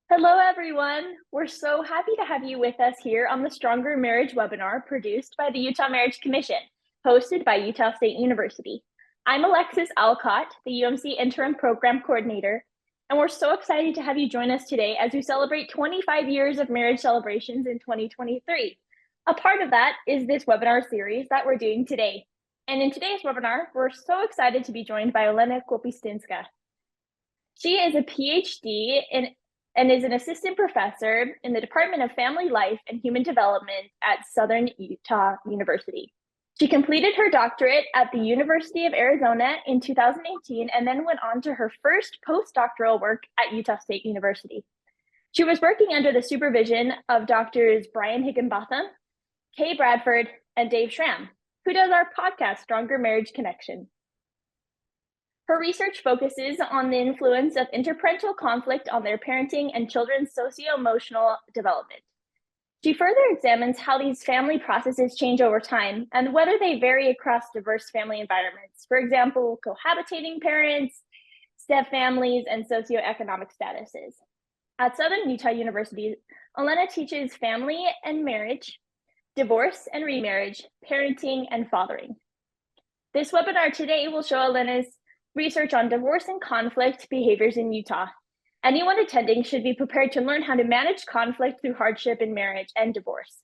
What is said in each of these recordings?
Hello, everyone. We're so happy to have you with us here on the Stronger Marriage webinar produced by the Utah Marriage Commission, hosted by Utah State University. I'm Alexis Alcott, the UMC Interim Program Coordinator, and we're so excited to have you join us today as we celebrate 25 years of marriage celebrations in 2023. A part of that is this webinar series that we're doing today. And in today's webinar, we're so excited to be joined by Olena Kopystynka. She is a PhD and is an assistant professor in the Department of Family Life and Human Development at Southern Utah University. She completed her doctorate at the University of Arizona in 2018 and then went on to her first postdoctoral work at Utah State University. She was working under the supervision of Doctors Brian Higginbotham, Kay Bradford, and Dave Schramm, who does our podcast, Stronger Marriage Connection. Her research focuses on the influence of interparental conflict on their parenting and children's socio-emotional development. She further examines how these family processes change over time and whether they vary across diverse family environments. For example, cohabitating parents, step families, and socioeconomic statuses. At Southern Utah University, Olena teaches family and marriage, divorce and remarriage, parenting, and fathering. This webinar today will show Olena's research on divorce and conflict behaviors in Utah. Anyone attending should be prepared to learn how to manage conflict through hardship in marriage and divorce.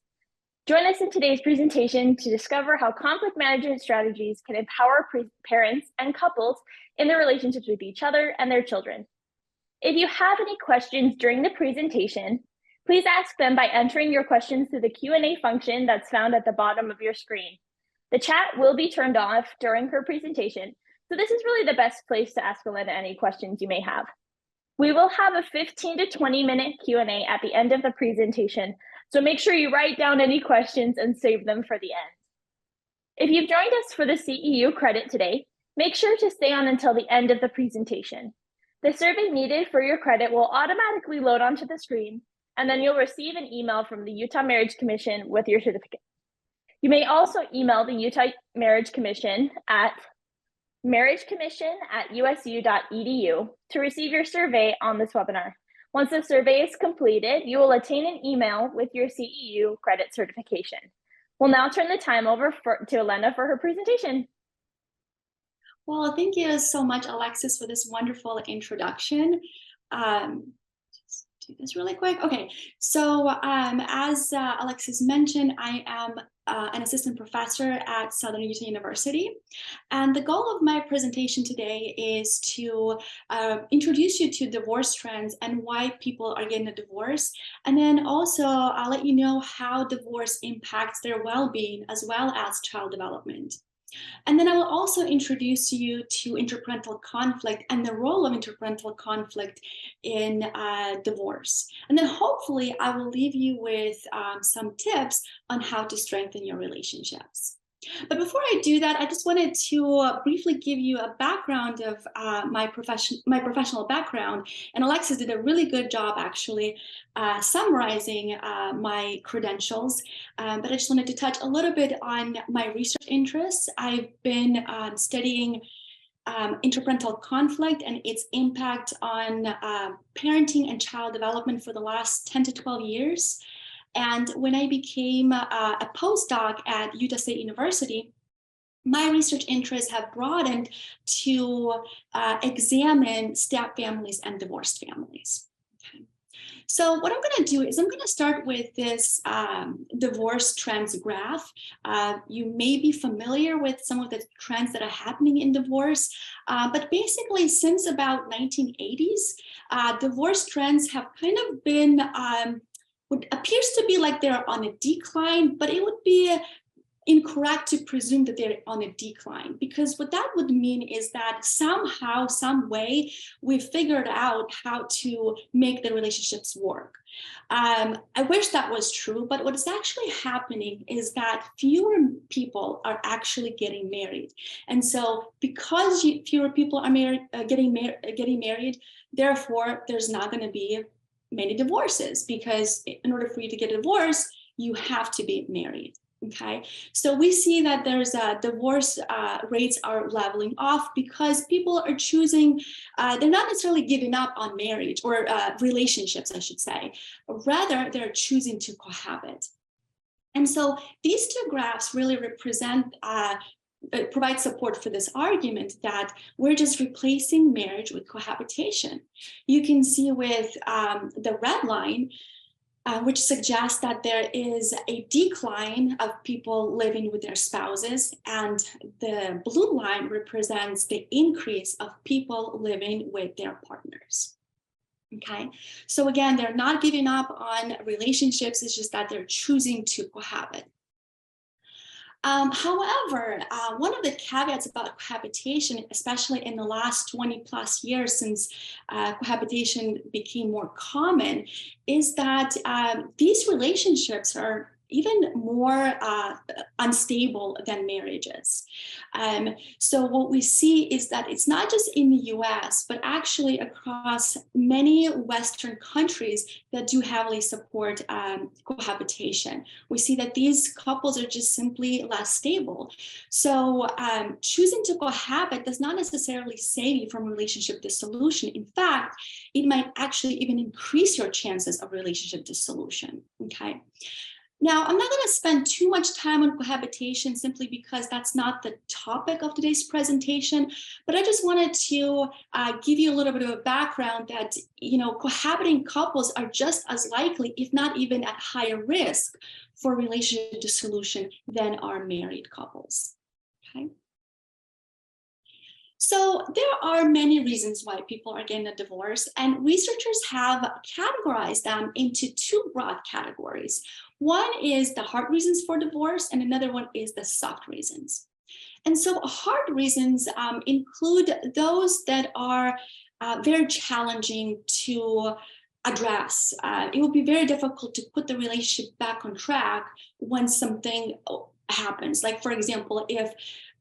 Join us in today's presentation to discover how conflict management strategies can empower parents and couples in their relationships with each other and their children. If you have any questions during the presentation, please ask them by entering your questions through the Q&A function that's found at the bottom of your screen. The chat will be turned off during her presentation, so this is really the best place to ask Olena any questions you may have. We will have a 15 to 20 minute Q&A at the end of the presentation, so make sure you write down any questions and save them for the end. If you've joined us for the CEU credit today, make sure to stay on until the end of the presentation. The survey needed for your credit will automatically load onto the screen, and then you'll receive an email from the Utah Marriage Commission with your certificate. You may also email the Utah Marriage Commission at marriagecommission@usu.edu to receive your survey on this webinar. Once the survey is completed, you will attain an email with your CEU credit certification. We'll now turn the time over to Olena for her presentation. Well, thank you so much, Alexis, for this wonderful introduction. Just do this really quick. Okay, so as Alexis mentioned, I am an assistant professor at Southern Utah University. And the goal of my presentation today is to introduce you to divorce trends and why people are getting a divorce. And then also I'll let you know how divorce impacts their well-being as well as child development. And then I will also introduce you to interparental conflict and the role of interparental conflict in divorce. And then hopefully I will leave you with some tips on how to strengthen your relationships. But before I do that, I just wanted to briefly give you a background of my professional background. And Alexis did a really good job actually summarizing my credentials. But I just wanted to touch a little bit on my research interests. I've been studying interparental conflict and its impact on parenting and child development for the last 10 to 12 years. And when I became a postdoc at Utah State University, my research interests have broadened to examine step families and divorced families. Okay. So what I'm going to do is I'm going to start with this divorce trends graph. You may be familiar with some of the trends that are happening in divorce, but basically since about 1980s, divorce trends have kind of been what appears to be like they're on a decline, but it would be incorrect to presume that they're on a decline, because what that would mean is that somehow, some way, we've figured out how to make the relationships work. I wish that was true, but what is actually happening is that fewer people are actually getting married. And so because fewer people are getting married, therefore, there's not going to be many divorces, because in order for you to get a divorce, you have to be married. Okay, so we see that there's divorce rates are leveling off because people are choosing, they're not necessarily giving up on marriage or relationships, I should say. Rather, they're choosing to cohabit. And so these two graphs really represent, provide support for this argument that we're just replacing marriage with cohabitation. You can see with the red line, which suggests that there is a decline of people living with their spouses, and the blue line represents the increase of people living with their partners. Okay, so again, they're not giving up on relationships, it's just that they're choosing to cohabit. However, one of the caveats about cohabitation, especially in the last 20 plus years since cohabitation became more common, is that these relationships are even more unstable than marriages. So what we see is that it's not just in the US, but actually across many Western countries that do heavily support cohabitation. We see that these couples are just simply less stable. So choosing to cohabit does not necessarily save you from relationship dissolution. In fact, it might actually even increase your chances of relationship dissolution, okay? Now, I'm not going to spend too much time on cohabitation simply because that's not the topic of today's presentation, but I just wanted to give you a little bit of a background that, you know, cohabiting couples are just as likely, if not even at higher risk for relationship dissolution than are married couples, okay? So there are many reasons why people are getting a divorce, and researchers have categorized them into two broad categories. One is the hard reasons for divorce, and another one is the soft reasons. And so hard reasons include those that are very challenging to address. It will be very difficult to put the relationship back on track when something happens. Like, for example, if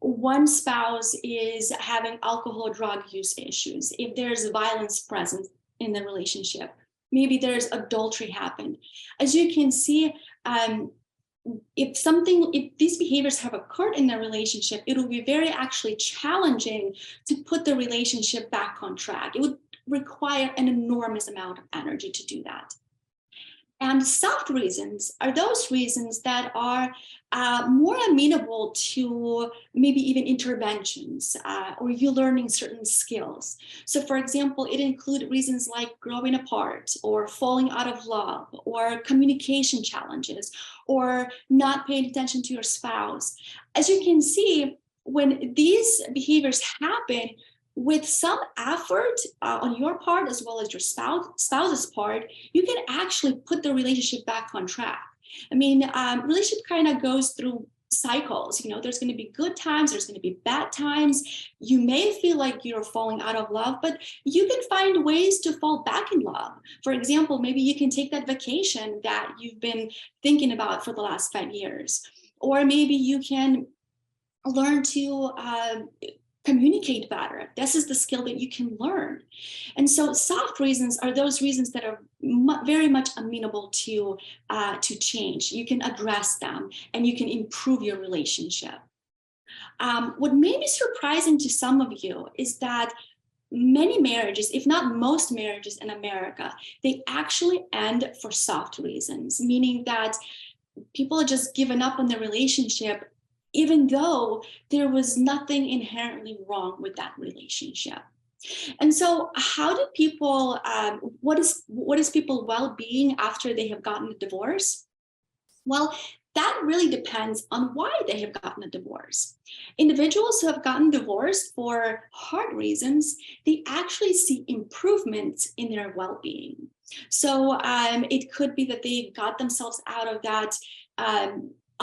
one spouse is having alcohol or drug use issues, if there's violence present in the relationship, maybe there's adultery happened. As you can see, if these behaviors have occurred in the relationship, it will be very actually challenging to put the relationship back on track. It would require an enormous amount of energy to do that. And soft reasons are those reasons that are more amenable to maybe even interventions or you learning certain skills. So for example, it includes reasons like growing apart or falling out of love or communication challenges or not paying attention to your spouse. As you can see, when these behaviors happen, with some effort on your part as well as your spouse's part, you can actually put the relationship back on track. I mean, relationship kind of goes through cycles. You know, there's going to be good times, there's going to be bad times. You may feel like you're falling out of love, but you can find ways to fall back in love. For example, maybe you can take that vacation that you've been thinking about for the last 5 years, or maybe you can learn to communicate better. This is the skill that you can learn. And so soft reasons are those reasons that are very much amenable to change. You can address them and you can improve your relationship. What may be surprising to some of you is that many marriages, if not most marriages in America, they actually end for soft reasons, meaning that people are just given up on the relationship even though there was nothing inherently wrong with that relationship. And so how do people, what is people's well-being after they have gotten a divorce? Well, that really depends on why they have gotten a divorce. Individuals who have gotten divorced for hard reasons, they actually see improvements in their well-being. So it could be that they got themselves out of that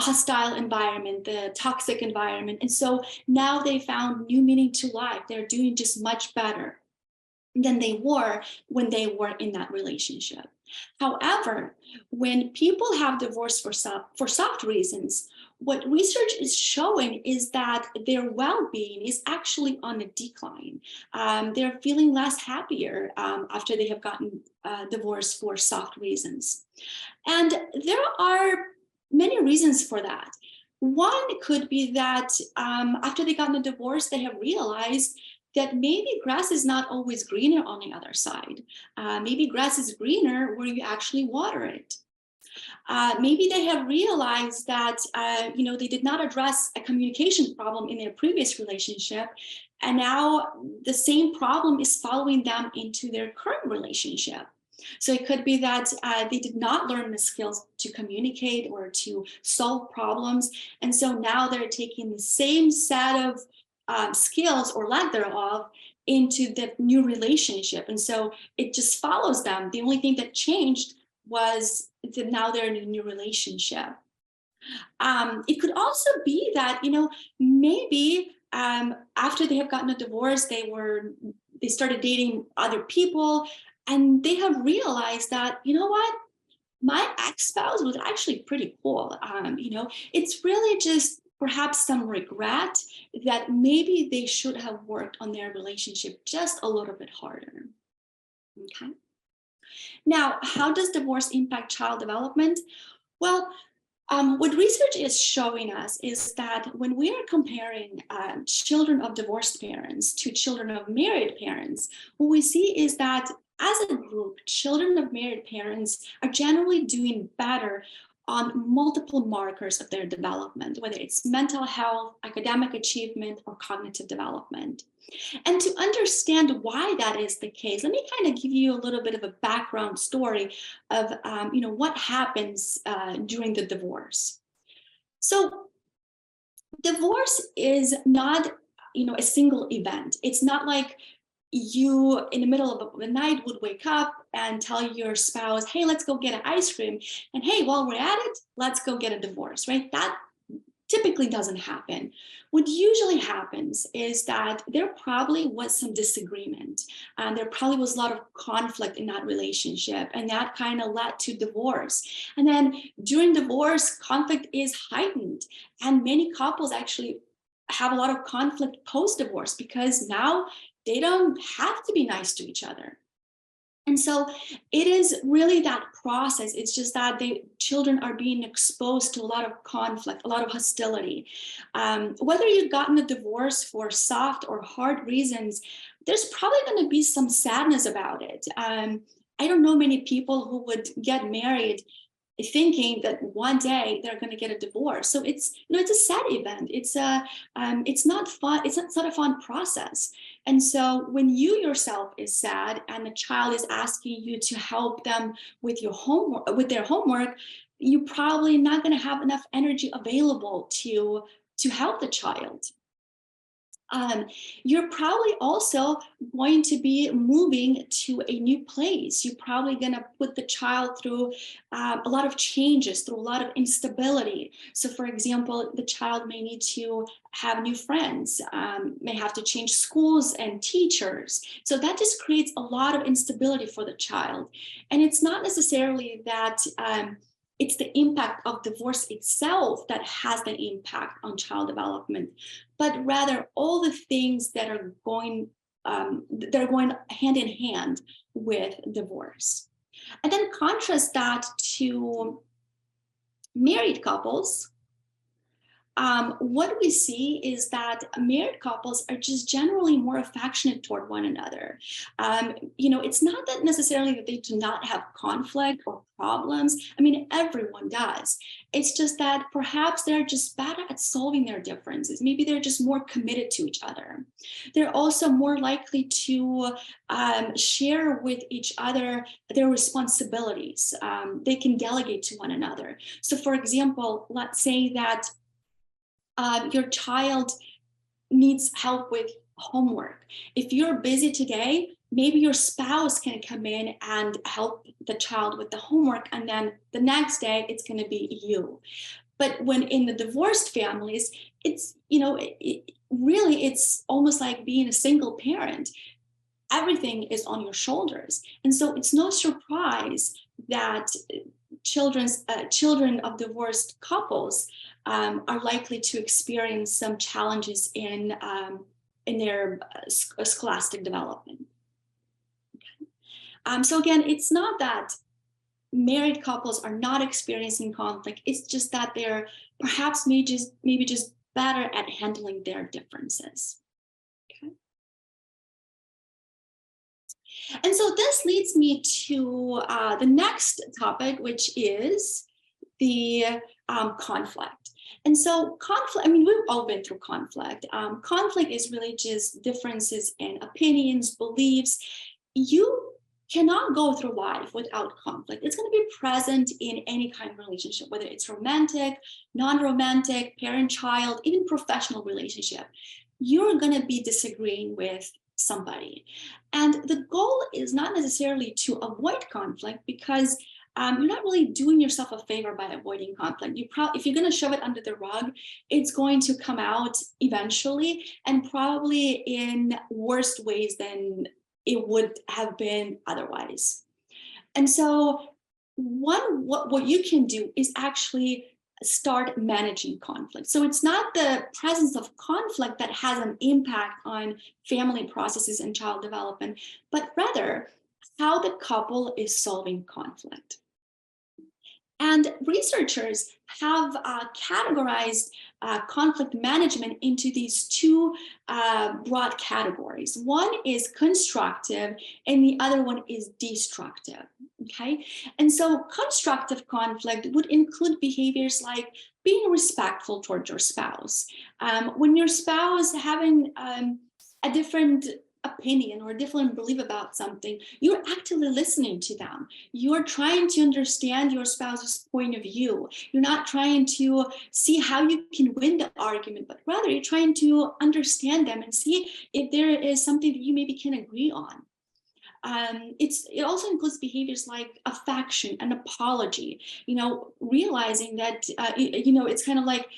hostile environment, the toxic environment. And so now they found new meaning to life. They're doing just much better than they were when they were in that relationship. However, when people have divorced for soft reasons, what research is showing is that their well-being is actually on a decline. They're feeling less happier after they have gotten divorced for soft reasons. And there are many reasons for that. One could be that after they got a divorce, they have realized that maybe grass is not always greener on the other side. Maybe grass is greener where you actually water it. Maybe they have realized that they did not address a communication problem in their previous relationship, and now the same problem is following them into their current relationship. So it could be that they did not learn the skills to communicate or to solve problems, and so now they're taking the same set of skills or lack thereof into the new relationship, and so it just follows them. The only thing that changed was that now they're in a new relationship. It could also be that maybe after they have gotten a divorce, they started dating other people, and they have realized that what, my ex-spouse was actually pretty cool. It's really just perhaps some regret that maybe they should have worked on their relationship just a little bit harder. Okay. Now, how does divorce impact child development? Well, what research is showing us is that when we are comparing children of divorced parents to children of married parents, what we see is that as a group, children of married parents are generally doing better on multiple markers of their development, whether it's mental health, academic achievement, or cognitive development. And to understand why that is the case, let me kind of give you a little bit of a background story of what happens during the divorce. So divorce is not a single event. It's not like you in the middle of the night would wake up and tell your spouse, hey, let's go get an ice cream, and hey, while we're at it, let's go get a divorce, right? That typically doesn't happen. What usually happens is that there probably was some disagreement. There probably was a lot of conflict in that relationship, and that kind of led to divorce. And then during divorce, conflict is heightened, and many couples actually have a lot of conflict post-divorce because now they don't have to be nice to each other. And so it is really that process. It's just that the children are being exposed to a lot of conflict, a lot of hostility. Whether you've gotten a divorce for soft or hard reasons, there's probably going to be some sadness about it. I don't know many people who would get married thinking that one day they're going to get a divorce. So it's a sad event. It's not fun. It's not a fun process. And so when you yourself is sad and the child is asking you to help them with their homework, you're probably not going to have enough energy available to help the child. You're probably also going to be moving to a new place. You're probably going to put the child through a lot of changes, through a lot of instability. So, for example, the child may need to have new friends, may have to change schools and teachers. So that just creates a lot of instability for the child. And it's not necessarily that it's the impact of divorce itself that has the impact on child development, but rather all the things that are going hand in hand with divorce. And then contrast that to married couples. What we see is that married couples are just generally more affectionate toward one another. It's not that necessarily that they do not have conflict or problems. I mean, everyone does. It's just that perhaps they're just better at solving their differences. Maybe they're just more committed to each other. They're also more likely to share with each other their responsibilities. They can delegate to one another. So, for example, let's say that your child needs help with homework. If you're busy today, maybe your spouse can come in and help the child with the homework, and then the next day it's going to be you. But when in the divorced families, it's really it's almost like being a single parent. Everything is on your shoulders, and so it's no surprise that children of divorced couples are likely to experience some challenges in their scholastic development. Okay. So again, it's not that married couples are not experiencing conflict. It's just that they're perhaps maybe just better at handling their differences. Okay. And so this leads me to the next topic, which is the conflict. And so conflict, I mean, we've all been through conflict. Conflict is really just differences in opinions, beliefs. You cannot go through life without conflict. It's going to be present in any kind of relationship, whether it's romantic, non-romantic, parent-child, even professional relationship. You're going to be disagreeing with somebody. And the goal is not necessarily to avoid conflict, because you're not really doing yourself a favor by avoiding conflict. If you're going to shove it under the rug, it's going to come out eventually, and probably in worse ways than it would have been otherwise. And so what you can do is actually start managing conflict. So it's not the presence of conflict that has an impact on family processes and child development, but rather how the couple is solving conflict. And researchers have categorized conflict management into these two broad categories. One is constructive and the other one is destructive, okay? And so constructive conflict would include behaviors like being respectful towards your spouse. When your spouse having a different opinion or a different belief about something, you're actively listening to them. You're trying to understand your spouse's point of view. You're not trying to see how you can win the argument, but rather you're trying to understand them and see if there is something that you maybe can agree on. It also includes behaviors like affection and apology, realizing that, it's kind of like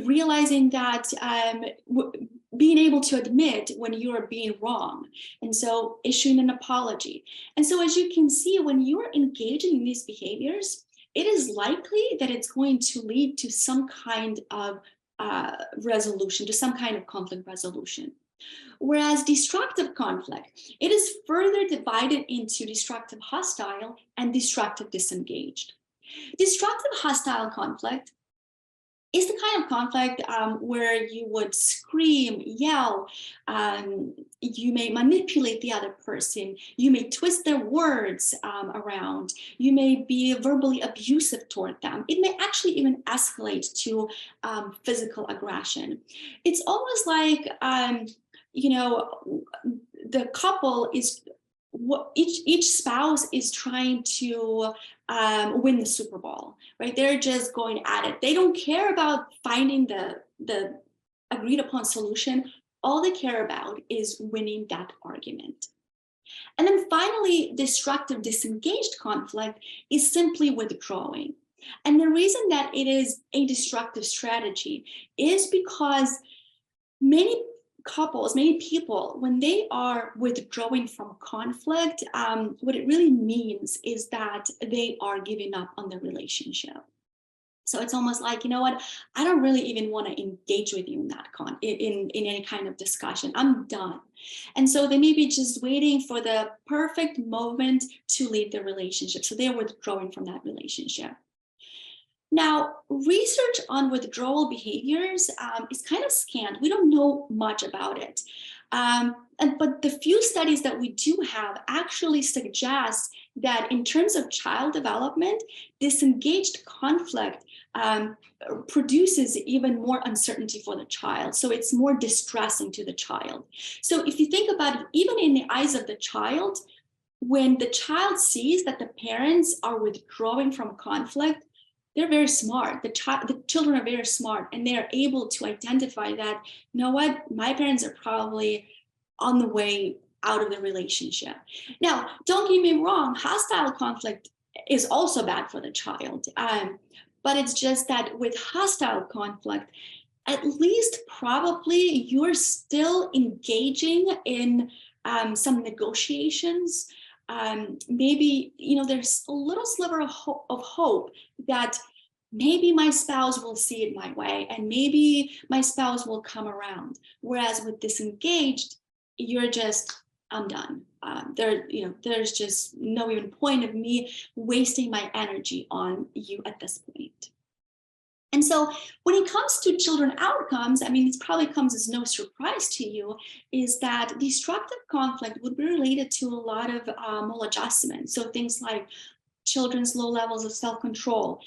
realizing that being able to admit when you are being wrong, and so issuing an apology. And so as you can see, when you are engaging in these behaviors, it is likely that it's going to lead to some kind of resolution, to some kind of conflict resolution. Whereas destructive conflict, it is further divided into destructive hostile and destructive disengaged. Destructive hostile conflict is the kind of conflict where you would scream, yell, you may manipulate the other person, you may twist their words around, you may be verbally abusive toward them. It may actually even escalate to physical aggression. It's almost like, the couple is, each spouse is trying to win the Super Bowl, right? They're just going at it. They don't care about finding the agreed upon solution. All they care about is winning that argument. And then finally, destructive disengaged conflict is simply withdrawing. And the reason that it is a destructive strategy is because many couples, many people, when they are withdrawing from conflict, what it really means is that they are giving up on the relationship. So it's almost like, you know what, I don't really even want to engage with you in that in any kind of discussion. I'm done. And so they may be just waiting for the perfect moment to leave the relationship. So they're withdrawing from that relationship. Now, research on withdrawal behaviors is kind of scant. We don't know much about it. But the few studies that we do have actually suggest that in terms of child development, disengaged conflict produces even more uncertainty for the child. So it's more distressing to the child. So if you think about it, even in the eyes of the child, when the child sees that the parents are withdrawing from conflict, they're very smart. The children are very smart, and they're able to identify that, you know what, my parents are probably on the way out of the relationship. Now, don't get me wrong, hostile conflict is also bad for the child. But it's just that with hostile conflict, at least probably you're still engaging in some negotiations. Maybe, there's a little sliver of hope that maybe my spouse will see it my way, and maybe my spouse will come around. Whereas with disengaged, you're just I'm done. There's just no even point of me wasting my energy on you at this point. And so when it comes to children outcomes, I mean, this probably comes as no surprise to you, is that destructive conflict would be related to a lot of maladjustment. So things like children's low levels of self-control,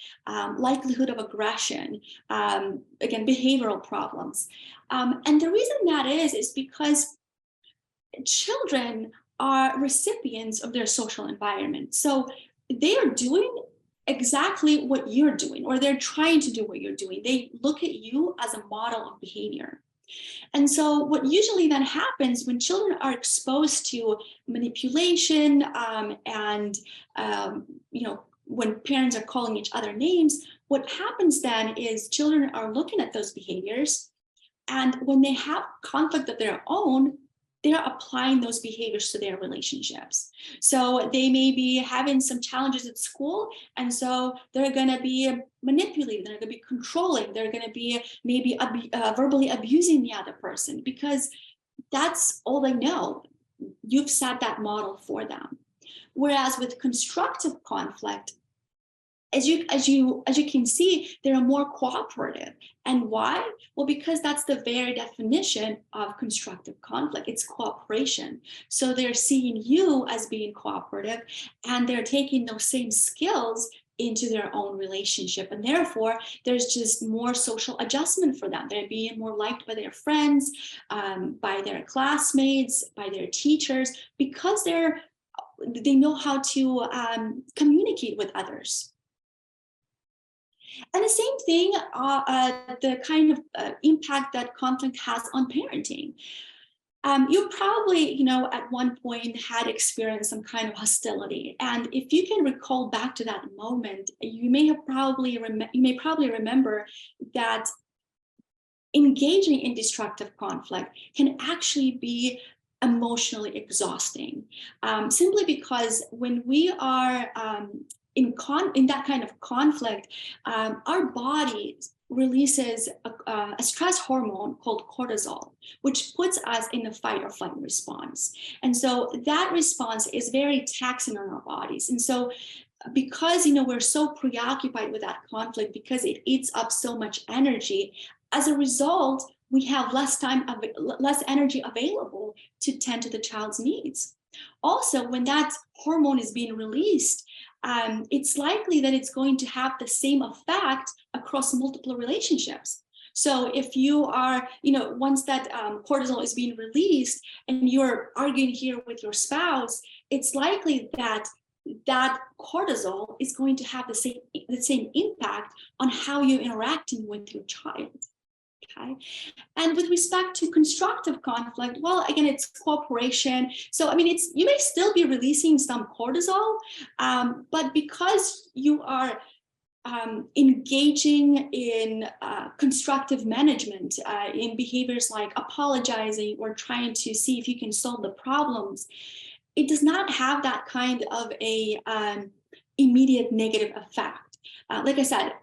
likelihood of aggression, again, behavioral problems. And the reason that is because children are recipients of their social environment. So they are doing exactly what you're doing, or they're trying to do what you're doing. They look at you as a model of behavior. And so what usually then happens when children are exposed to manipulation and when parents are calling each other names, what happens then is children are looking at those behaviors, and when they have conflict of their own, they're applying those behaviors to their relationships. So they may be having some challenges at school, and so they're going to be manipulating, they're going to be controlling, they're going to be maybe verbally abusing the other person, because that's all they know. You've set that model for them. Whereas with constructive conflict, as you can see, they're more cooperative. And why? Well, because that's the very definition of constructive conflict. It's cooperation. So they're seeing you as being cooperative, and they're taking those same skills into their own relationship. And therefore, there's just more social adjustment for them. They're being more liked by their friends, by their classmates, by their teachers, because they know how to communicate with others. And the same thing, the kind of impact that conflict has on parenting. You probably, at one point had experienced some kind of hostility. And if you can recall back to that moment, you may probably remember that engaging in destructive conflict can actually be emotionally exhausting, simply because when we are in that kind of conflict, our body releases a stress hormone called cortisol, which puts us in the fight or flight response. And so that response is very taxing on our bodies. And so because we're so preoccupied with that conflict, because it eats up so much energy, as a result, we have less energy available to tend to the child's needs. Also, when that hormone is being released, it's likely that it's going to have the same effect across multiple relationships. So if you are, once that cortisol is being released and you're arguing here with your spouse, it's likely that that cortisol is going to have the same impact on how you're interacting with your child. Okay. And with respect to constructive conflict, well, again, it's cooperation. So, I mean, you may still be releasing some cortisol, but because you are engaging in constructive management, in behaviors like apologizing or trying to see if you can solve the problems, it does not have that kind of a immediate negative effect. Like I said,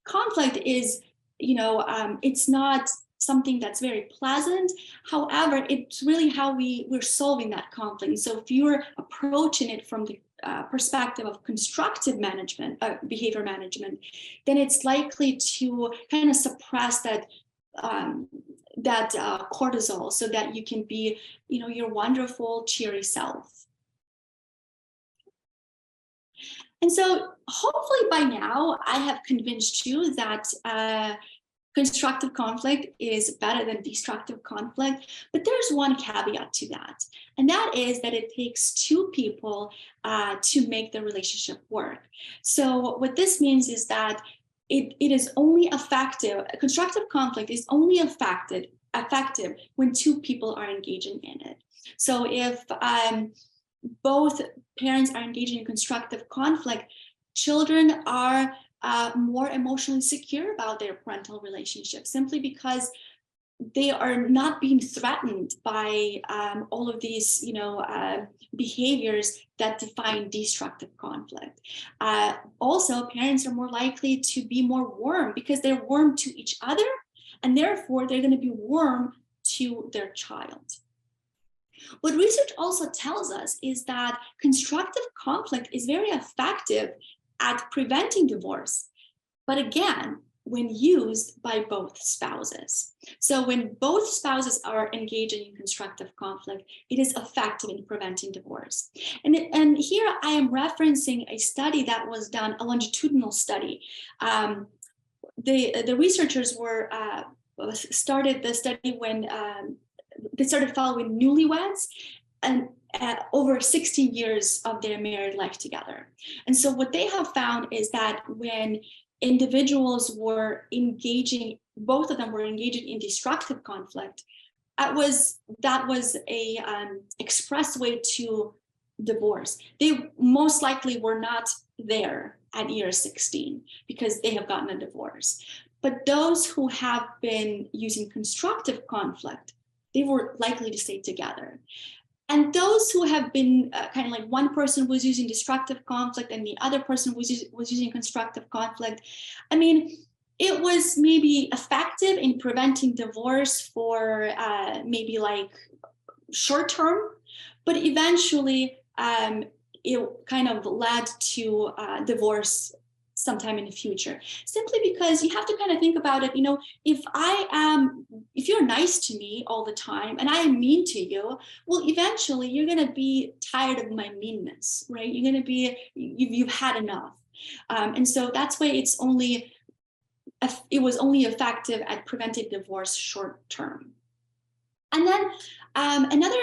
conflict is, it's not something that's very pleasant. However, it's really how we're solving that conflict. So if you're approaching it from the perspective of constructive management, behavior management, then it's likely to kind of suppress that cortisol, so that you can be, your wonderful, cheery self. And so hopefully by now I have convinced you that constructive conflict is better than destructive conflict, but there's one caveat to that, and that is that it takes two people to make the relationship work. So what this means is that it is only effective, constructive conflict is only effective when two people are engaging in it. So if both parents are engaging in constructive conflict, children are more emotionally secure about their parental relationship, simply because they are not being threatened by all of these, behaviors that define destructive conflict. Also, parents are more likely to be more warm because they're warm to each other, and therefore they're going to be warm to their child. What research also tells us is that constructive conflict is very effective at preventing divorce, but again, when used by both spouses. So when both spouses are engaging in constructive conflict, it is effective in preventing divorce. And here I am referencing a study that was done, a longitudinal study. The researchers started the study when they started following newlyweds and over 16 years of their married life together. And so what they have found is that when individuals were engaging, both of them were engaging in destructive conflict, that was a expressway to divorce. They most likely were not there at year 16 because they have gotten a divorce. But those who have been using constructive conflict, they were likely to stay together. And those who have been kind of like one person was using destructive conflict and the other person was using constructive conflict, I mean, it was maybe effective in preventing divorce for maybe like short term, but eventually it kind of led to divorce sometime in the future, simply because you have to kind of think about it. You know, if you're nice to me all the time and I am mean to you, well, eventually you're going to be tired of my meanness, right? You're going to be, you've had enough. And so that's why it was only effective at preventing divorce short term. And then another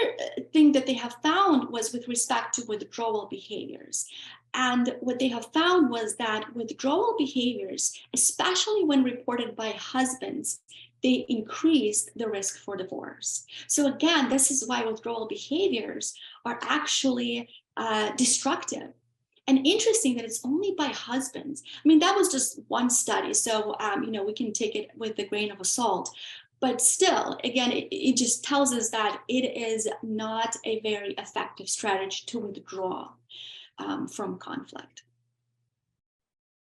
thing that they have found was with respect to withdrawal behaviors. And what they have found was that withdrawal behaviors, especially when reported by husbands, they increased the risk for divorce. So again, this is why withdrawal behaviors are actually destructive. And interesting that it's only by husbands. I mean, that was just one study, so you know, we can take it with a grain of salt. But still, again, it just tells us that it is not a very effective strategy to withdraw from conflict.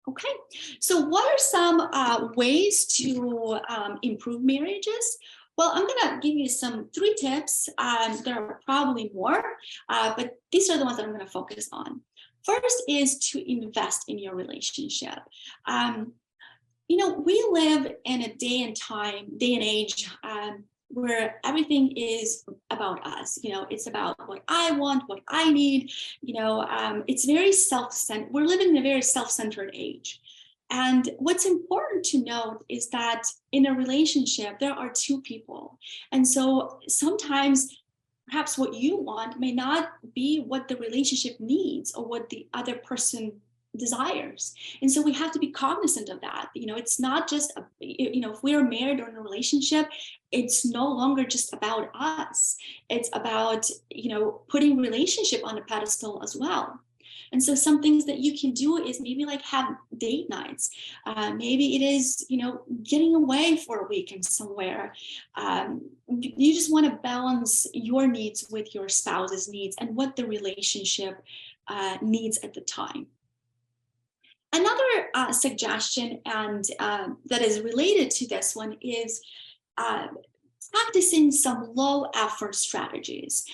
Okay, so what are some ways to improve marriages? Well, I'm gonna give you three tips. There are probably more, but these are the ones that I'm gonna focus on. First is to invest in your relationship. You know, we live in a day and age where everything is about us. You know, it's about what I want, what I need. You know, it's very self-centered. We're living in a very self-centered age. And what's important to note is that in a relationship, there are two people. And so sometimes perhaps what you want may not be what the relationship needs or what the other person desires. And so we have to be cognizant of that. You know, it's not just, you know, if we are married or in a relationship, it's no longer just about us. It's about, you know, putting relationship on a pedestal as well. And so some things that you can do is maybe like have date nights. Maybe it is, you know, getting away for a weekend somewhere. You just want to balance your needs with your spouse's needs and what the relationship needs at the time. Another suggestion, and that is related to this one, is practicing some low effort strategies.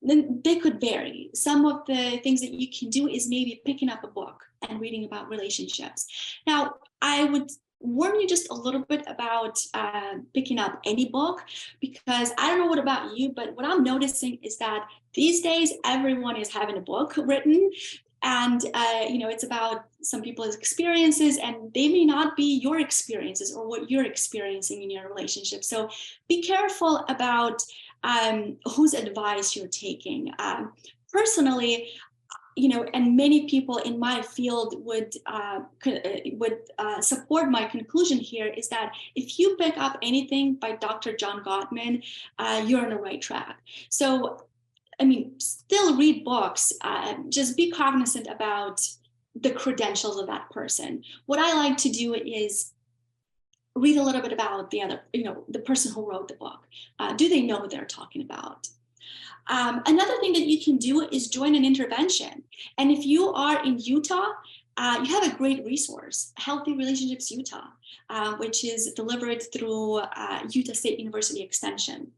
Then they could vary. Some of the things that you can do is maybe picking up a book and reading about relationships. Now, I would warn you just a little bit about picking up any book, because I don't know what about you, but what I'm noticing is that these days everyone is having a book written. And, you know, it's about some people's experiences, and they may not be your experiences or what you're experiencing in your relationship. So be careful about whose advice you're taking. Personally, you know, and many people in my field would support my conclusion here, is that if you pick up anything by Dr. John Gottman, you're on the right track. So I mean, still read books, just be cognizant about the credentials of that person. What I like to do is read a little bit about the other, you know, the person who wrote the book. Do they know what they're talking about? Another thing that you can do is join an intervention. And if you are in Utah, you have a great resource, Healthy Relationships Utah, which is delivered through Utah State University Extension.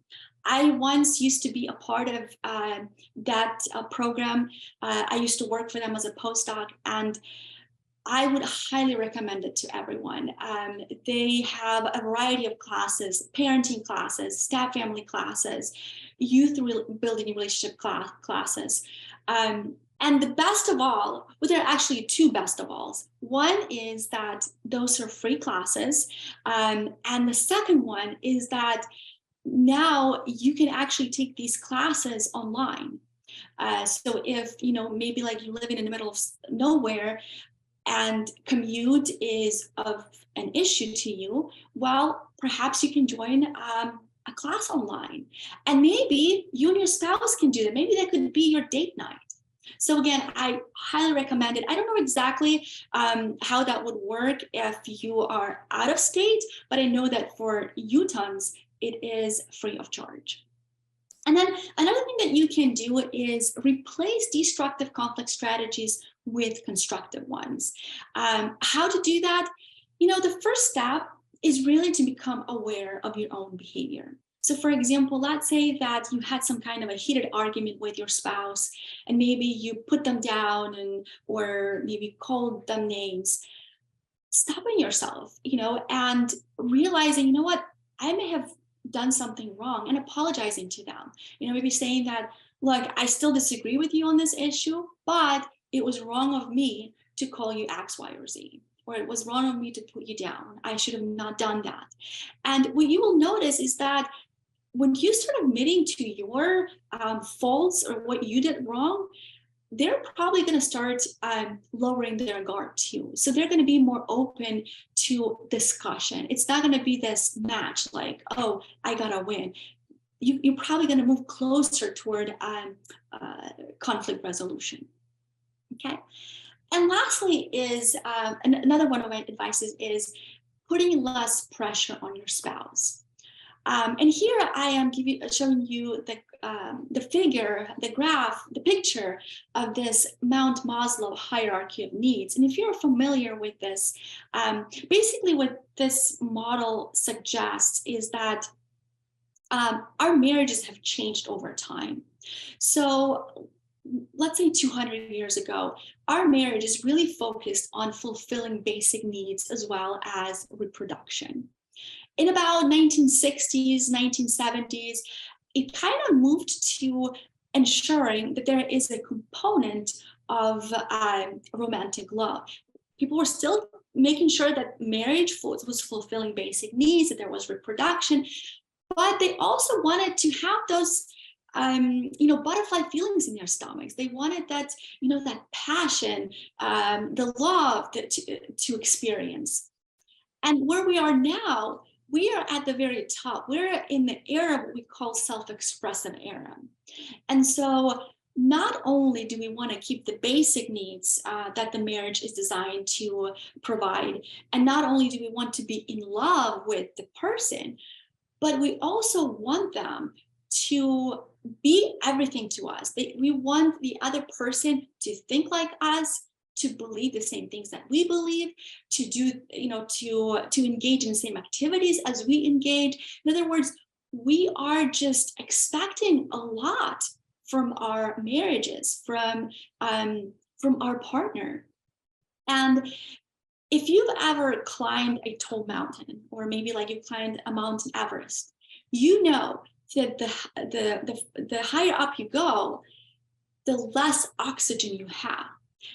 I once used to be a part of that program. I used to work for them as a postdoc, and I would highly recommend it to everyone. They have a variety of classes, parenting classes, step family classes, building relationship classes. And the best of all, well, there are actually two best of alls. One is that those are free classes. And the second one is that now you can actually take these classes online. So if, maybe like you live in the middle of nowhere and commute is of an issue to you, well, perhaps you can join a class online. And maybe you and your spouse can do that. Maybe that could be your date night. So again, I highly recommend it. I don't know exactly how that would work if you are out of state, but I know that for Utahns, it is free of charge. And then another thing that you can do is replace destructive conflict strategies with constructive ones. How to do that? The first step is really to become aware of your own behavior. So for example, let's say that you had some kind of a heated argument with your spouse, and maybe you put them down or maybe called them names. Stopping yourself, and realizing, what, I may have done something wrong, and apologizing to them. Maybe saying that, look, I still disagree with you on this issue, but it was wrong of me to call you X, Y, or Z, or it was wrong of me to put you down. I should have not done that. And what you will notice is that when you start admitting to your faults or what you did wrong, they're probably going to start lowering their guard too. So they're going to be more open to discussion. It's not going to be this match like, oh, I got to win. You're probably going to move closer toward conflict resolution. Okay. And lastly is another one of my advices is putting less pressure on your spouse. And here I am showing you the figure, the graph, the picture of this Mount Maslow hierarchy of needs. And if you're familiar with this, basically what this model suggests is that our marriages have changed over time. So let's say 200 years ago, our marriage is really focused on fulfilling basic needs as well as reproduction. In about 1960s, 1970s, it kind of moved to ensuring that there is a component of romantic love. People were still making sure that marriage was fulfilling basic needs, that there was reproduction, but they also wanted to have those butterfly feelings in their stomachs. They wanted that, that passion, the love to experience. And where we are now, we are at the very top. We're in the era what we call self-expressive era. And so not only do we want to keep the basic needs that the marriage is designed to provide, and not only do we want to be in love with the person, but we also want them to be everything to us. We want the other person to think like us, to believe the same things that we believe, to do, to engage in the same activities as we engage. In other words, we are just expecting a lot from our marriages, from our partner. And if you've ever climbed a tall mountain, or maybe like you climbed a Mountain Everest, you know that the higher up you go, the less oxygen you have.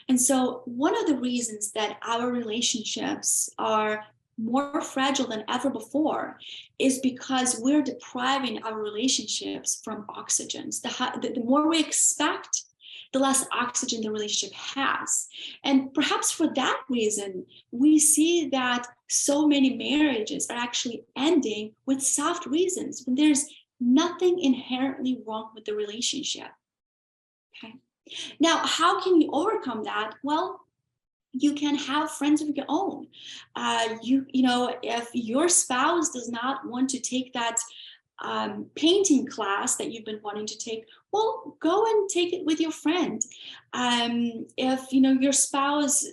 And so one of the reasons that our relationships are more fragile than ever before is because we're depriving our relationships from oxygen. The more we expect, the less oxygen the relationship has. And perhaps for that reason, we see that so many marriages are actually ending with soft reasons, when there's nothing inherently wrong with the relationship. Okay. Now, how can you overcome that? Well, you can have friends of your own. If your spouse does not want to take that painting class that you've been wanting to take, well, go and take it with your friend. If your spouse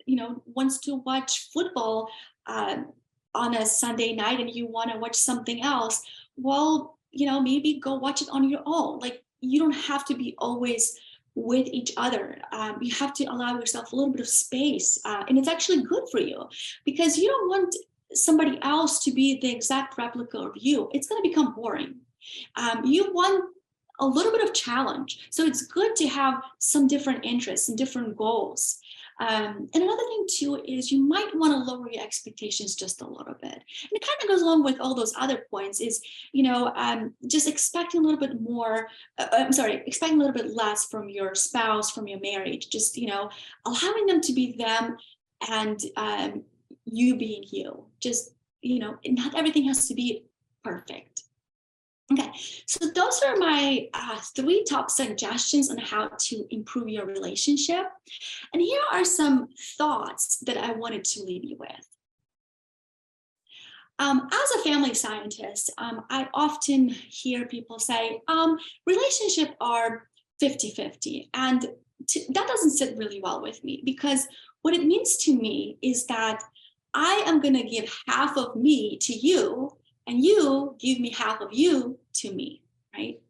wants to watch football on a Sunday night and you want to watch something else, well, maybe go watch it on your own. Like, you don't have to be always with each other. You have to allow yourself a little bit of space, and it's actually good for you, because you don't want somebody else to be the exact replica of you. It's going to become boring. You want a little bit of challenge, so it's good to have some different interests and different goals. And another thing too is you might want to lower your expectations just a little bit. And it kind of goes along with all those other points, is, just expecting a little bit more, expecting a little bit less from your spouse, from your marriage, just, allowing them to be them, and you being you. Just, not everything has to be perfect. Okay, so those are my 3 top suggestions on how to improve your relationship. And here are some thoughts that I wanted to leave you with. As a family scientist, I often hear people say, relationships are 50-50. And that doesn't sit really well with me, because what it means to me is that I am going to give half of me to you, and you give me half of you to me, right?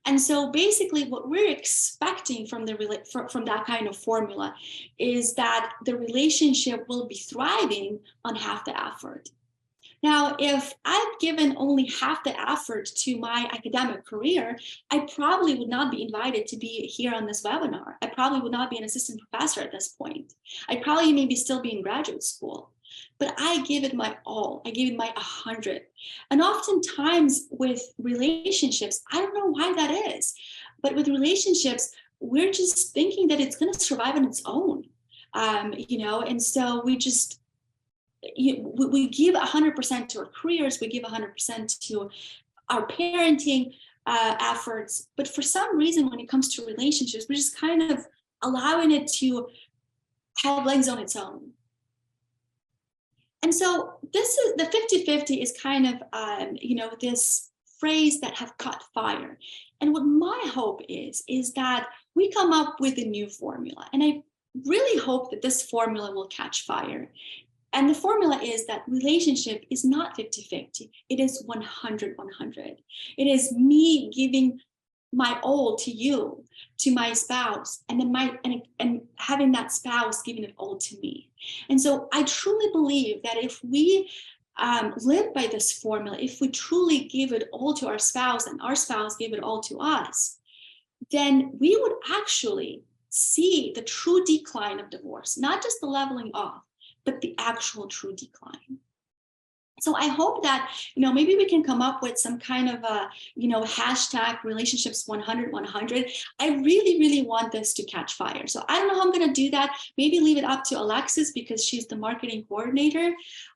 And so basically what we're expecting from that kind of formula is that the relationship will be thriving on half the effort. Now, if I've given only half the effort to my academic career, I probably would not be invited to be here on this webinar. I probably would not be an assistant professor at this point. I'd probably maybe still be in graduate school. But I give it my all. I give it my 100. And oftentimes with relationships, I don't know why that is, but with relationships, we're just thinking that it's going to survive on its own, and so we just, we give 100% to our careers, we give 100% to our parenting efforts. But for some reason, when it comes to relationships, we're just kind of allowing it to have legs on its own. And so this is the 50-50 is kind of, this phrase that have caught fire. And what my hope is that we come up with a new formula. And I really hope that this formula will catch fire. And the formula is that relationship is not 50-50. It is 100-100. It is me giving my all to you, to my spouse, and then and having that spouse giving it all to me. And so I truly believe that if we live by this formula, if we truly give it all to our spouse and our spouse give it all to us, then we would actually see the true decline of divorce, not just the leveling off, but the actual true decline. So I hope that, maybe we can come up with some kind of a, hashtag relationships 100-100. I really, really want this to catch fire. So I don't know how I'm going to do that. Maybe leave it up to Alexis, because she's the marketing coordinator.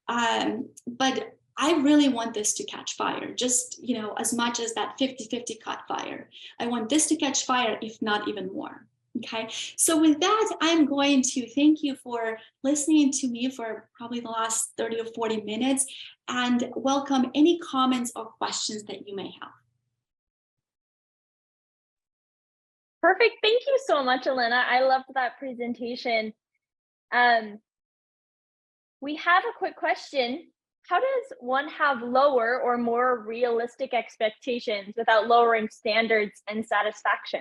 But I really want this to catch fire, just, as much as that 50-50 caught fire. I want this to catch fire, if not even more. Okay, so with that, I'm going to thank you for listening to me for probably the last 30 or 40 minutes, and welcome any comments or questions that you may have. Perfect. Thank you so much, Olena. I loved that presentation. We have a quick question. How does one have lower or more realistic expectations without lowering standards and satisfaction?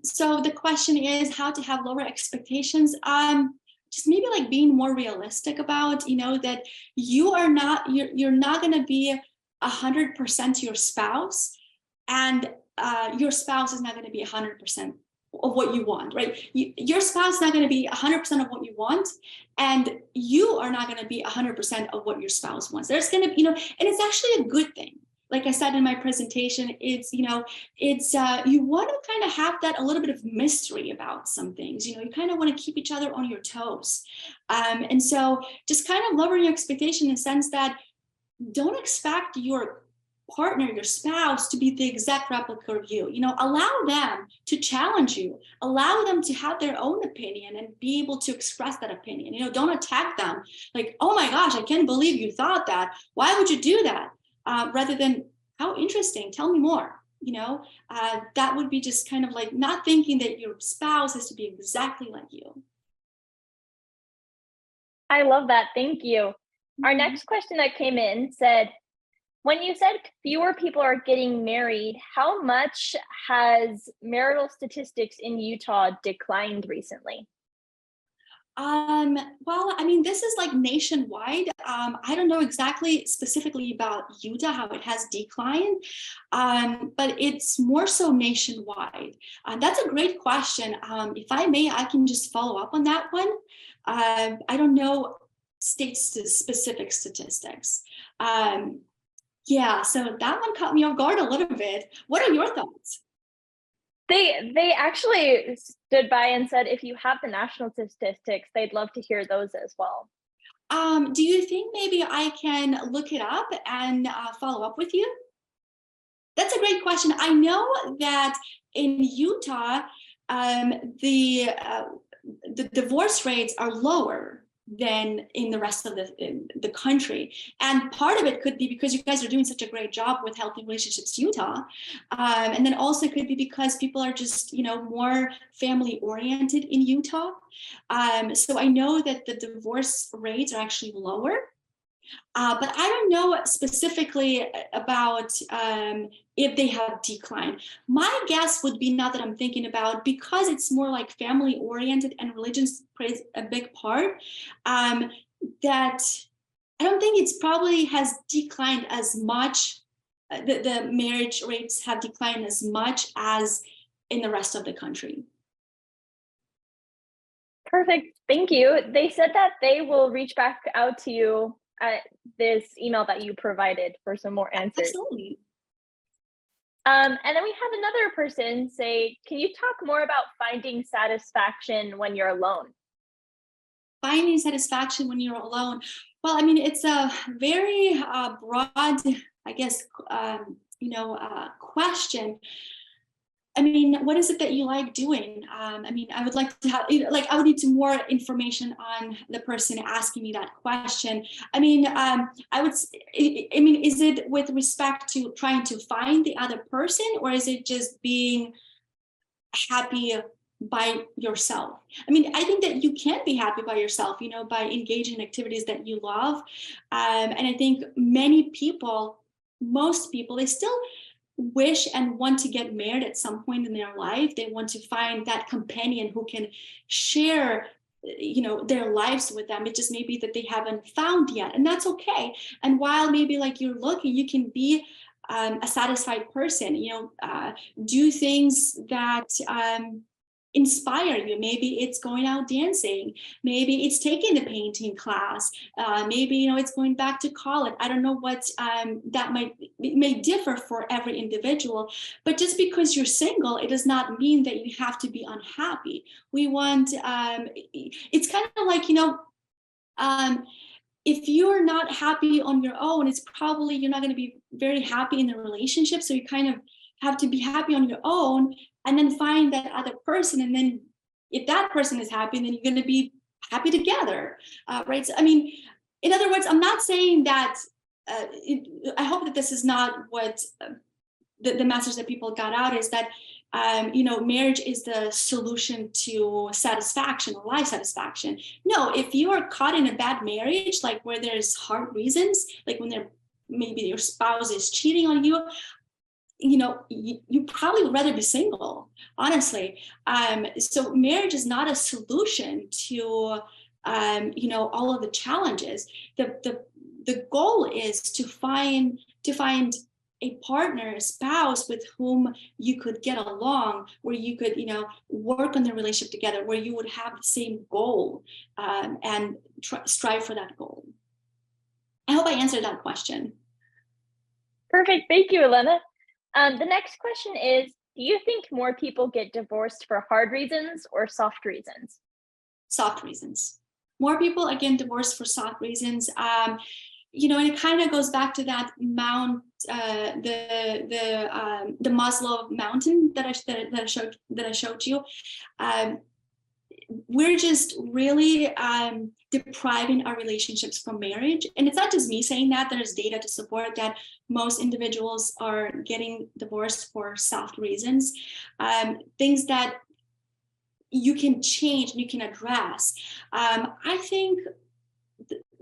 So the question is how to have lower expectations. Just maybe like being more realistic about, that you're not going to be 100% your spouse, and your spouse is not going to be 100% of what you want, right? Your spouse is not going to be 100% of what you want, and you are not going to be 100% of what your spouse wants. There's going to be, and it's actually a good thing. Like I said in my presentation, it's, you want to kind of have that a little bit of mystery about some things, you kind of want to keep each other on your toes. And so just kind of lowering your expectation in the sense that don't expect your partner, your spouse, to be the exact replica of you. Allow them to challenge you, allow them to have their own opinion and be able to express that opinion. Don't attack them like, oh my gosh, I can't believe you thought that. Why would you do that? Rather than, how interesting, tell me more. That would be just kind of like not thinking that your spouse has to be exactly like you. I love that. Thank you. Our next question that came in said, When you said fewer people are getting married, how much has marital statistics in Utah declined recently? Well, I mean, this is like nationwide. I don't know exactly specifically about Utah, how it has declined, but it's more so nationwide. That's a great question. If I may, I can just follow up on that one. I don't know specific statistics. Um, yeah, so that one caught me off guard a little bit. What are your thoughts? They actually stood by and said if you have the national statistics, they'd love to hear those as well. Do you think maybe I can look it up and follow up with you? That's a great question. I know that in Utah, um, the uh, the divorce rates are lower than in the rest of the country, and part of it could be because you guys are doing such a great job with helping relationships Utah, and then also it could be because people are just more family oriented in Utah. So I know that the divorce rates are actually lower. But I don't know specifically about if they have declined. My guess would be, now that I'm thinking about, because it's more like family oriented and religion plays a big part, that I don't think it's probably has declined as much. The marriage rates have declined as much as in the rest of the country. Perfect. Thank you. They said that they will reach back out to you at this email that you provided for some more answers. Absolutely. And then we have another person say, can you talk more about finding satisfaction when you're alone? Finding satisfaction when you're alone. Well, I mean, it's a very broad, I guess, question. I mean, what is it that you like doing? I mean, I would like to have, I would need some more information on the person asking me that question. I mean, I mean, is it with respect to trying to find the other person, or is it just being happy by yourself? I mean, I think that you can be happy by yourself, by engaging in activities that you love. And I think most people, they still wish and want to get married at some point in their life. They want to find that companion who can share their lives with them. It just may be that they haven't found yet, and that's okay. And while maybe like you're looking, you can be a satisfied person, do things that inspire you. Maybe it's going out dancing, maybe it's taking the painting class, maybe it's going back to college. I don't know what it may differ for every individual, but just because you're single, it does not mean that you have to be unhappy. We want it's kind of like if you're not happy on your own, it's probably you're not going to be very happy in the relationship. So you kind of have to be happy on your own, and then find that other person. And then if that person is happy, then you're going to be happy together, right? So, I mean, in other words, I'm not saying that, I hope that this is not what the message that people got out is that, marriage is the solution to satisfaction or life satisfaction. No, if you are caught in a bad marriage, like where there's hard reasons, like when maybe your spouse is cheating on you, you probably would rather be single, honestly. So marriage is not a solution to all of the challenges. The goal is to find a partner, a spouse with whom you could get along, where you could work on the relationship together, where you would have the same goal, and strive for that goal. I hope I answered that question. Perfect. Thank you, Olena. The next question is, do you think more people get divorced for hard reasons or soft reasons? Soft reasons. More people, again, divorced for soft reasons. And it kind of goes back to that the Maslow mountain that I showed you. We're just really depriving our relationships from marriage. And it's not just me saying that. There's data to support that most individuals are getting divorced for soft reasons, things that you can change and you can address. I think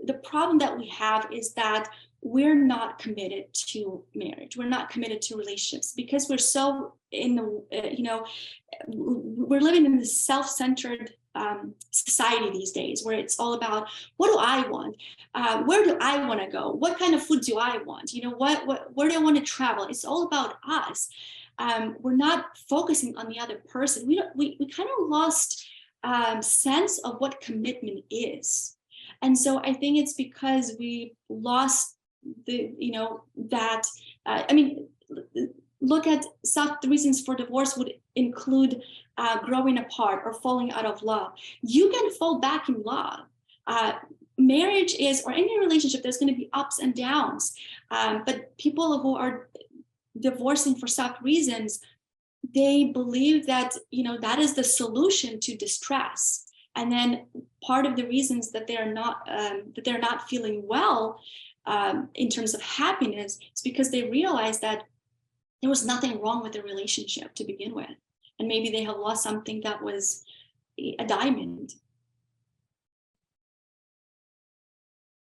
the problem that we have is that we're not committed to marriage. We're not committed to relationships because we're so in the, we're living in this self-centered society these days where it's all about, what do I want? Where do I want to go? What kind of food do I want? Where do I want to travel? It's all about us. We're not focusing on the other person. We kind of lost sense of what commitment is. And so I think it's because we lost look at some reasons for divorce would include growing apart or falling out of love. You can fall back in love. Marriage is, or any relationship, there's going to be ups and downs. But people who are divorcing for such reasons, they believe that, that is the solution to distress. And then part of the reasons that they're not feeling well in terms of happiness is because they realize that there was nothing wrong with the relationship to begin with. And maybe they have lost something that was a diamond.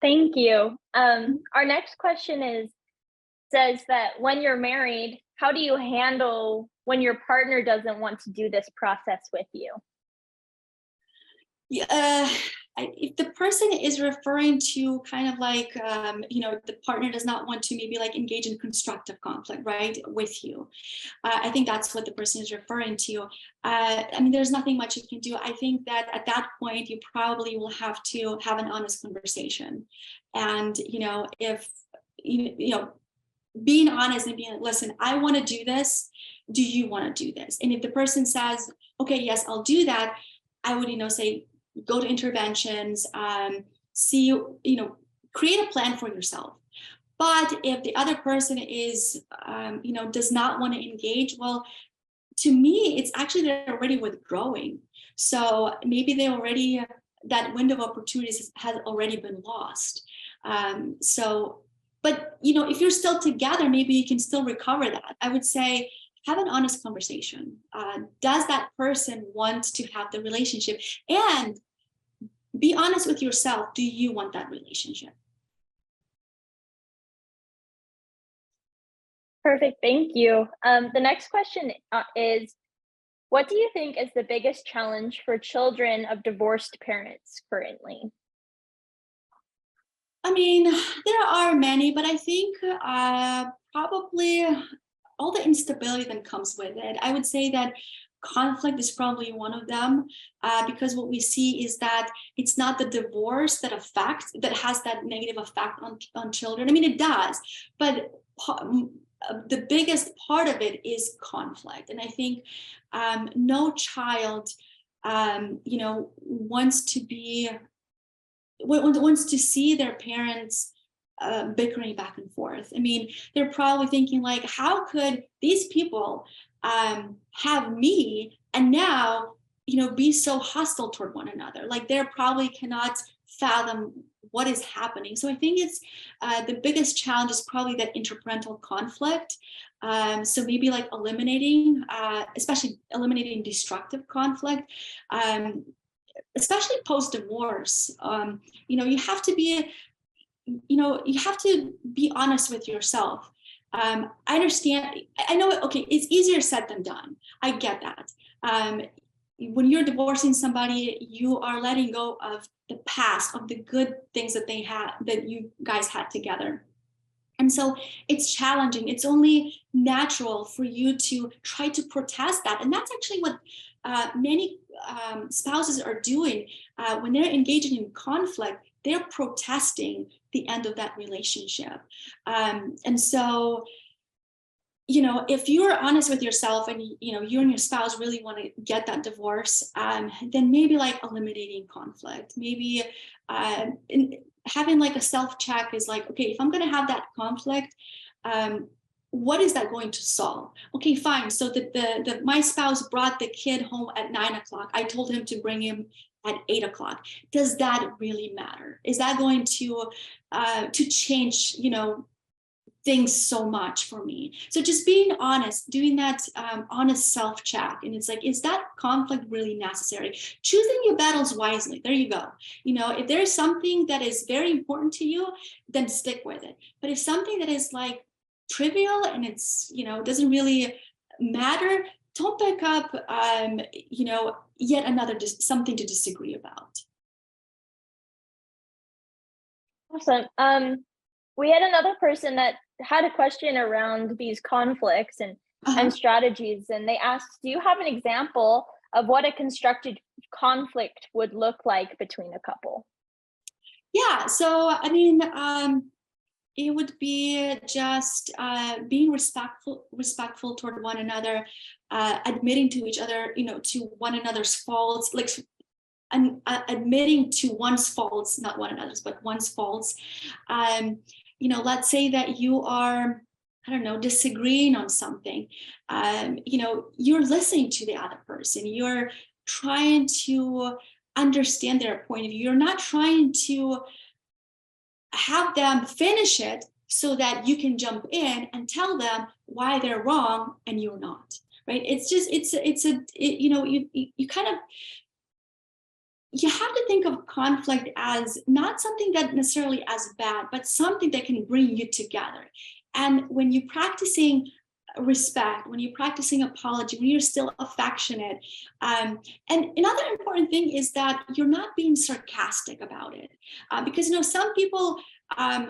Thank you. Our next question says that when you're married, how do you handle when your partner doesn't want to do this process with you? If the person is referring to kind of like, the partner does not want to maybe like engage in constructive conflict, right, with you. I think that's what the person is referring to. There's nothing much you can do. I think that at that point, you probably will have to have an honest conversation. And, if, being honest and being like, listen, I want to do this. Do you want to do this? And if the person says, okay, yes, I'll do that, I would, say, go to interventions, see, create a plan for yourself. But if the other person is, does not want to engage, well, to me, it's actually they're already withdrawing. So maybe that window of opportunities has already been lost. But if you're still together, maybe you can still recover that. I would say, have an honest conversation. Does that person want to have the relationship? And be honest with yourself. Do you want that relationship? Perfect. Thank you. The next question is, what do you think is the biggest challenge for children of divorced parents currently? There are many, but I think probably all the instability that comes with it. I would say that conflict is probably one of them, because what we see is that it's not the divorce that has that negative effect on children. It does, but the biggest part of it is conflict. And I think no child, wants to see their parents bickering back and forth. They're probably thinking like, how could these people have me and now, be so hostile toward one another? Like they probably cannot fathom what is happening. So I think it's the biggest challenge is probably that interparental conflict. So maybe like especially eliminating destructive conflict. Especially post-divorce, you have to be honest with yourself. I understand. I know. Okay, it's easier said than done. I get that. When you're divorcing somebody, you are letting go of the past, of the good things that you guys had together. And so it's challenging. It's only natural for you to try to protest that. And that's actually what many spouses are doing when they're engaging in conflict. They're protesting the end of that relationship. And so, if you're honest with yourself and, you and your spouse really want to get that divorce, then maybe like eliminating conflict, maybe having like a self-check is like, okay, if I'm going to have that conflict, what is that going to solve? Okay, fine. So my spouse brought the kid home at 9:00. I told him to bring him at 8:00. Does that really matter? Is that going to change, things so much for me. So just being honest, doing that honest self-check. And it's like, is that conflict really necessary? Choosing your battles wisely. There you go. If there is something that is very important to you, then stick with it. But if something that is like trivial and it's, doesn't really matter, don't pick up, yet another something to disagree about. Awesome. We had another person that had a question around these conflicts and strategies, and they asked, do you have an example of what a constructive conflict would look like between a couple? Yeah, so I mean, it would be just being respectful toward one another, admitting to each other, to one another's faults, like and admitting to one's faults, not one another's, but one's faults. Let's say that you are, I don't know, disagreeing on something. You're listening to the other person. You're trying to understand their point of view. You're not trying to have them finish it so that you can jump in and tell them why they're wrong and you're not, right? It's just, you kind of, you have to think of conflict as not something that necessarily as bad, but something that can bring you together. And when you're practicing respect, when you're practicing apology, when you're still affectionate, and another important thing is that you're not being sarcastic about it, because some people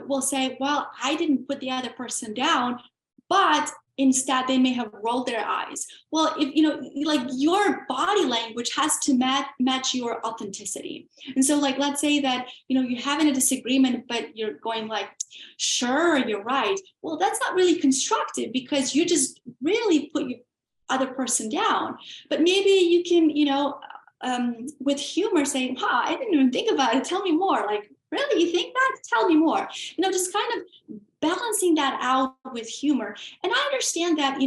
will say, well, I didn't put the other person down, but instead they may have rolled their eyes. Well, if like your body language has to match your authenticity. And so like, let's say that you're having a disagreement, but you're going like, sure, you're right. Well, that's not really constructive, because you just really put your other person down. But maybe you can with humor say, wow, I didn't even think about it, tell me more. Like, really, you think that? Tell me more. Just kind of balancing that out with humor. And I understand that,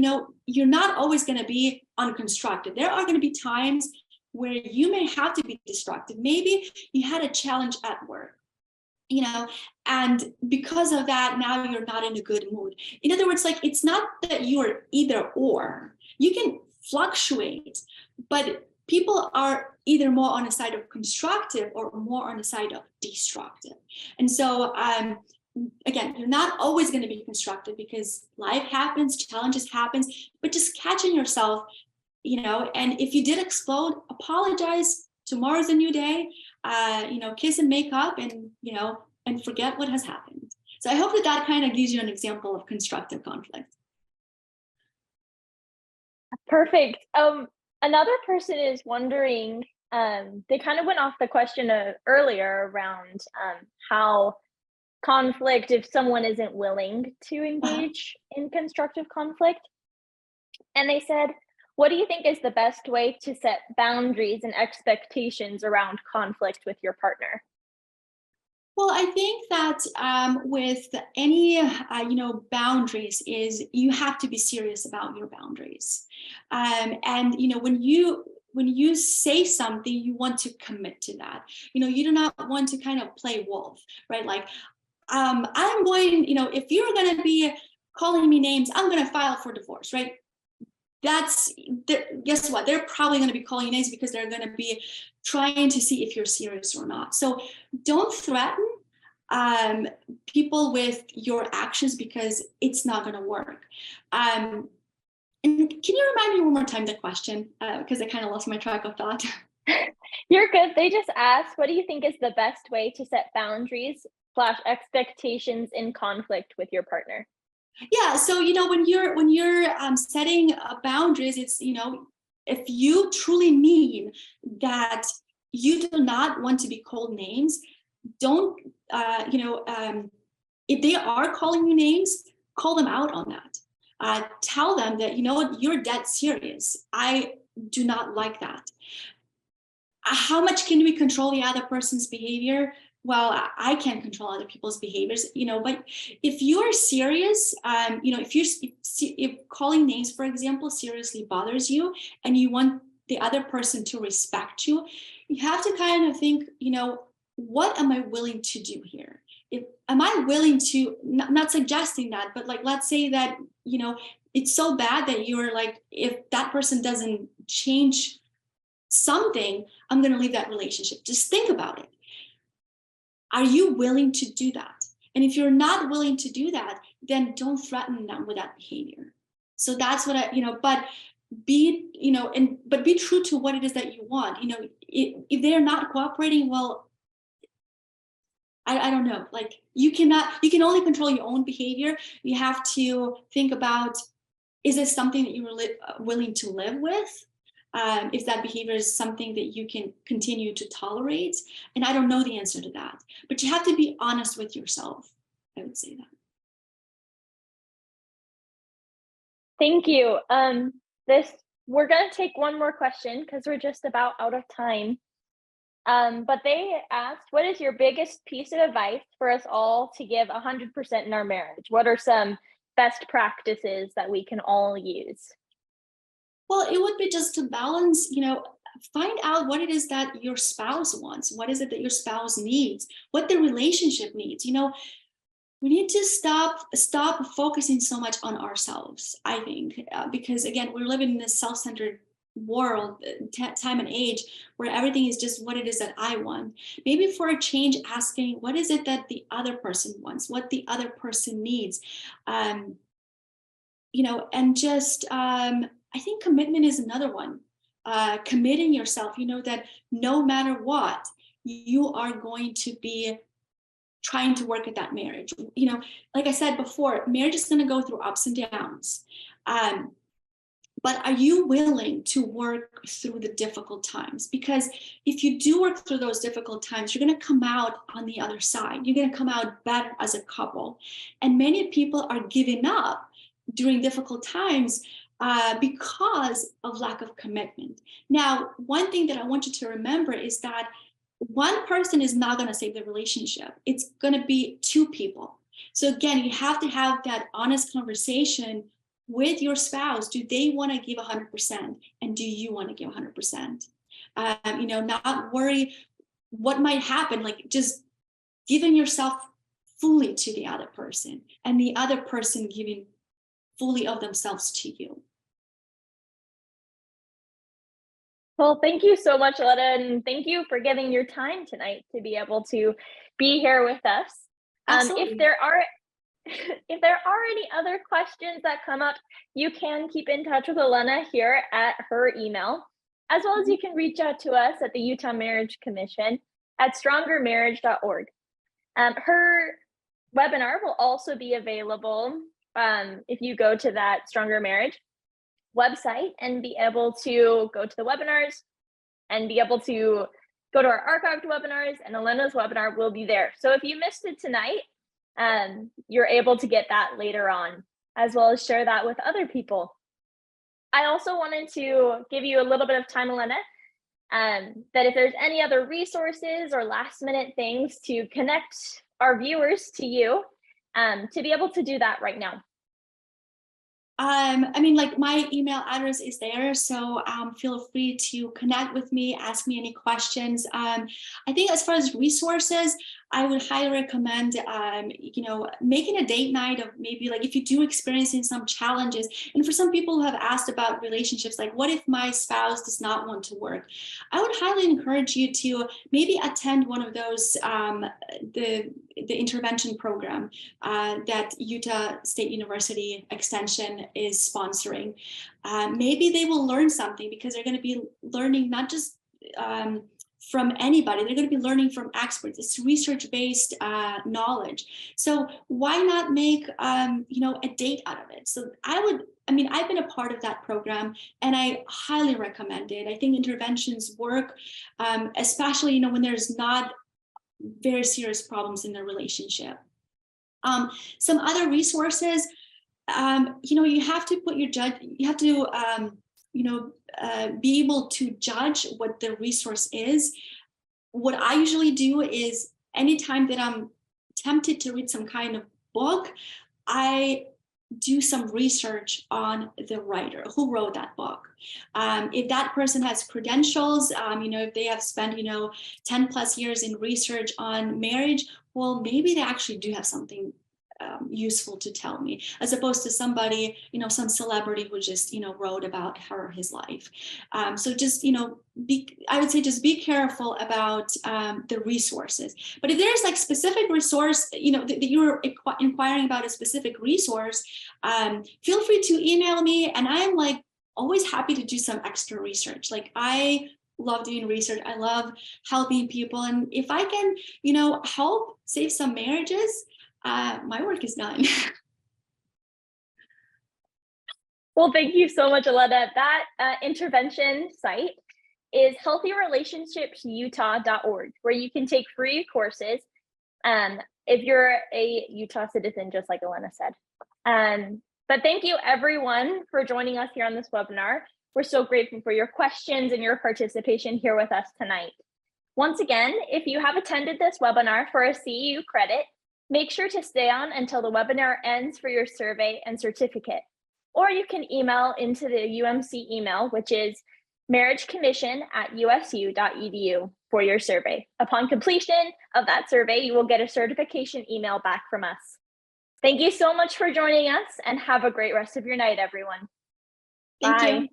you're not always going to be unconstructive. There are going to be times where you may have to be destructive. Maybe you had a challenge at work, and because of that, now you're not in a good mood. In other words, like, it's not that you're either or. You can fluctuate, but people are either more on the side of constructive or more on the side of destructive. And so, again, you're not always going to be constructive because life happens, challenges happens, but just catching yourself, and if you did explode, apologize. Tomorrow's a new day, kiss and make up, and, and forget what has happened. So I hope that kind of gives you an example of constructive conflict. Perfect. Another person is wondering, they kind of went off the question earlier around how conflict, if someone isn't willing to engage in constructive conflict. And they said, what do you think is the best way to set boundaries and expectations around conflict with your partner? Well, I think that with any, boundaries is you have to be serious about your boundaries. And, when you say something, you want to commit to that. You do not want to kind of play wolf, right? Like, I'm going, if you're going to be calling me names, I'm going to file for divorce, right? Guess what? They're probably going to be calling you names because they're going to be trying to see if you're serious or not. So don't threaten people with your actions, because it's not going to work. And can you remind me one more time the question? Because I kind of lost my track of thought. You're good. They just asked, what do you think is the best way to set boundaries / expectations in conflict with your partner? Yeah, so when you're setting boundaries, it's if you truly mean that you do not want to be called names, don't if they are calling you names, call them out on that. Tell them that you're dead serious. I do not like that. How much can we control the other person's behavior? Well, I can't control other people's behaviors, but if you're serious, if calling names, for example, seriously bothers you and you want the other person to respect you, you have to kind of think, what am I willing to do here? am I willing to, not suggesting that, but like, let's say that, you know, it's so bad that you're like, if that person doesn't change something, I'm going to leave that relationship. Just think about it. Are you willing to do that? And if you're not willing to do that, then don't threaten them with that behavior. So that's what I, but be, but be true to what it is that you want. If they're not cooperating, well, I don't know, like you can only control your own behavior. You have to think about, is this something that you're willing to live with? If that behavior is something that you can continue to tolerate. And I don't know the answer to that, but you have to be honest with yourself. I would say that. Thank you. We're going to take one more question because we're just about out of time. But they asked, what is your biggest piece of advice for us all to give 100% in our marriage? What are some best practices that we can all use? Well, it would be just to balance, find out what it is that your spouse wants. What is it that your spouse needs? What the relationship needs? We need to stop focusing so much on ourselves, I think, because again, we're living in this self-centered world, time and age, where everything is just what it is that I want. Maybe for a change, asking what is it that the other person wants, what the other person needs, and just I think commitment is another one. Committing yourself, that no matter what, you are going to be trying to work at that marriage. Like I said before, marriage is going to go through ups and downs. But are you willing to work through the difficult times? Because if you do work through those difficult times, you're going to come out on the other side. You're going to come out better as a couple. And many people are giving up during difficult times because of lack of commitment. Now, one thing that I want you to remember is that one person is not going to save the relationship. It's going to be two people. So again, you have to have that honest conversation with your spouse. Do they want to give 100%? And do you want to give 100%? Not worry what might happen, like just giving yourself fully to the other person and the other person giving fully of themselves to you. Well, thank you so much, Olena, and thank you for giving your time tonight to be able to be here with us. Absolutely. If there are any other questions that come up, you can keep in touch with Olena here at her email, as well as you can reach out to us at the Utah Marriage Commission at strongermarriage.org. Her webinar will also be available if you go to that Stronger Marriage website and be able to go to the webinars and be able to go to our archived webinars, and Olena's webinar will be there. So if you missed it tonight, you're able to get that later on, as well as share that with other people. I also wanted to give you a little bit of time, Olena, that if there's any other resources or last minute things to connect our viewers to you, to be able to do that right now. Like my email address is there, so feel free to connect with me, ask me any questions. I think as far as resources, I would highly recommend, making a date night of maybe like if you do experiencing some challenges. And for some people who have asked about relationships, like what if my spouse does not want to work? I would highly encourage you to maybe attend one of those, the intervention program that Utah State University Extension is sponsoring. Maybe they will learn something, because they're going to be learning not just from anybody, they're going to be learning from experts. It's research-based knowledge. So why not make a date out of it? So I've been a part of that program, and I highly recommend it. I think interventions work, especially when there's not very serious problems in the relationship. Some other resources, you have to put your you have to be able to judge what the resource is. What I usually do is anytime that I'm tempted to read some kind of book, I do some research on the writer who wrote that book. If that person has credentials, if they have spent 10 plus years in research on marriage, well, maybe they actually do have something useful to tell me, as opposed to somebody, some celebrity who just, wrote about her or his life. So just, I would say just be careful about the resources. But if there's like specific resource, that you're inquiring about a specific resource, feel free to email me, and I am like always happy to do some extra research. Like I love doing research. I love helping people. And if I can, help save some marriages, my work is done. Well, thank you so much, Olena. That intervention site is healthyrelationshipsutah.org, where you can take free courses if you're a Utah citizen, just like Olena said. But thank you, everyone, for joining us here on this webinar. We're so grateful for your questions and your participation here with us tonight. Once again, if you have attended this webinar for a CEU credit, make sure to stay on until the webinar ends for your survey and certificate. Or you can email into the UMC email, which is marriagecommission@usu.edu for your survey. Upon completion of that survey, you will get a certification email back from us. Thank you so much for joining us, and have a great rest of your night, everyone. Thank you.